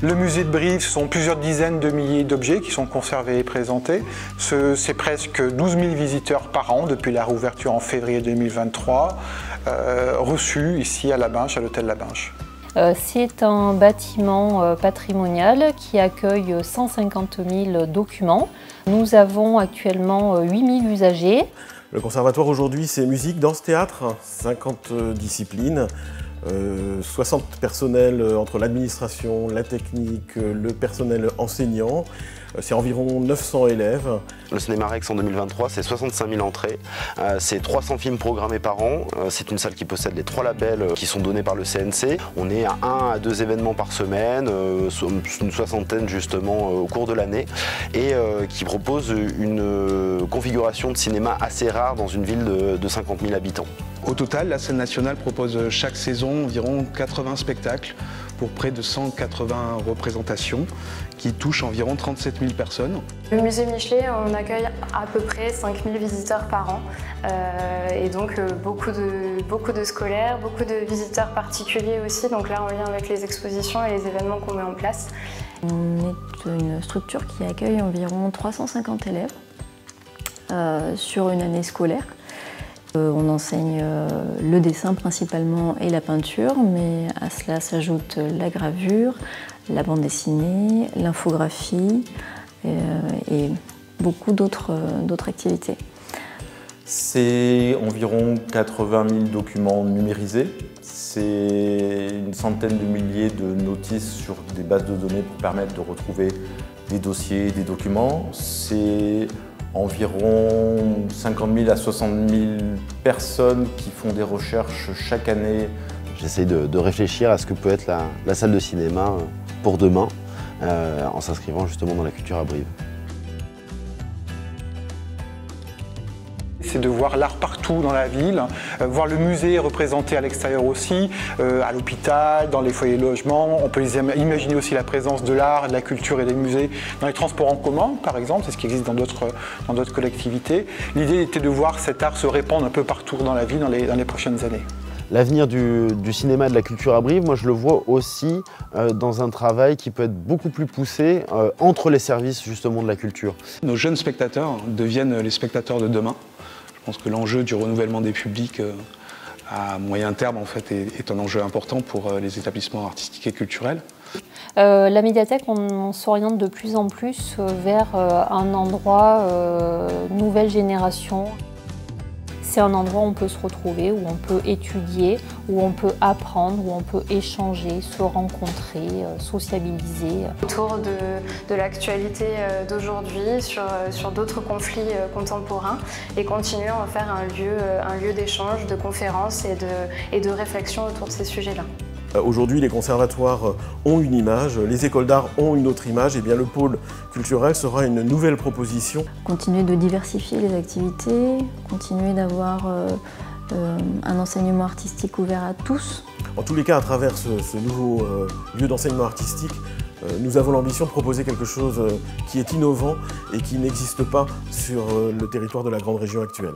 Le musée de Brive, ce sont plusieurs dizaines de milliers d'objets qui sont conservés et présentés. C'est presque 12 000 visiteurs par an depuis la réouverture en février 2023, reçus ici à La Binche, à l'hôtel La Binche. C'est un bâtiment patrimonial qui accueille 150 000 documents. Nous avons actuellement 8 000 usagers. Le conservatoire aujourd'hui, c'est musique, danse, théâtre, 50 disciplines, 60 personnels entre l'administration, la technique, le personnel enseignant. C'est environ 900 élèves. Le Cinéma Rex en 2023, c'est 65 000 entrées, c'est 300 films programmés par an, c'est une salle qui possède les 3 labels qui sont donnés par le CNC. On est à 1 à 2 événements par semaine, une soixantaine justement au cours de l'année, et qui propose une configuration de cinéma assez rare dans une ville de 50 000 habitants. Au total, la scène nationale propose chaque saison environ 80 spectacles pour près de 180 représentations qui touchent environ 37 000 personnes. Le musée Michelet, on accueille à peu près 5 000 visiteurs par an et donc beaucoup de scolaires, beaucoup de visiteurs particuliers aussi, donc là en lien avec les expositions et les événements qu'on met en place. On est une structure qui accueille environ 350 élèves sur une année scolaire. On enseigne le dessin principalement et la peinture, mais à cela s'ajoute la gravure, la bande dessinée, l'infographie et beaucoup d'autres activités. C'est environ 80 000 documents numérisés. C'est une centaine de milliers de notices sur des bases de données pour permettre de retrouver des dossiers, des documents. C'est environ 50 000 à 60 000 personnes qui font des recherches chaque année. J'essaye de réfléchir à ce que peut être la salle de cinéma pour demain, en s'inscrivant justement dans la culture à Brive. C'est de voir l'art partout dans la ville, voir le musée représenté à l'extérieur aussi, à l'hôpital, dans les foyers de logement. On peut imaginer aussi la présence de l'art, de la culture et des musées dans les transports en commun, par exemple, c'est ce qui existe dans d'autres collectivités. L'idée était de voir cet art se répandre un peu partout dans la ville dans les prochaines années. L'avenir du cinéma et de la culture à Brive, moi je le vois aussi dans un travail qui peut être beaucoup plus poussé entre les services justement de la culture. Nos jeunes spectateurs deviennent les spectateurs de demain. Je pense que l'enjeu du renouvellement des publics à moyen terme en fait, est un enjeu important pour les établissements artistiques et culturels. La médiathèque, on s'oriente de plus en plus vers un endroit nouvelle génération. C'est un endroit où on peut se retrouver, où on peut étudier, où on peut apprendre, où on peut échanger, se rencontrer, sociabiliser. Autour de l'actualité d'aujourd'hui, sur d'autres conflits contemporains, et continuer à en faire un lieu d'échange, de conférences et de réflexion autour de ces sujets-là. Aujourd'hui, les conservatoires ont une image, les écoles d'art ont une autre image, et bien le pôle culturel sera une nouvelle proposition. Continuer de diversifier les activités, continuer d'avoir un enseignement artistique ouvert à tous. En tous les cas, à travers ce nouveau lieu d'enseignement artistique, nous avons l'ambition de proposer quelque chose qui est innovant et qui n'existe pas sur le territoire de la grande région actuelle.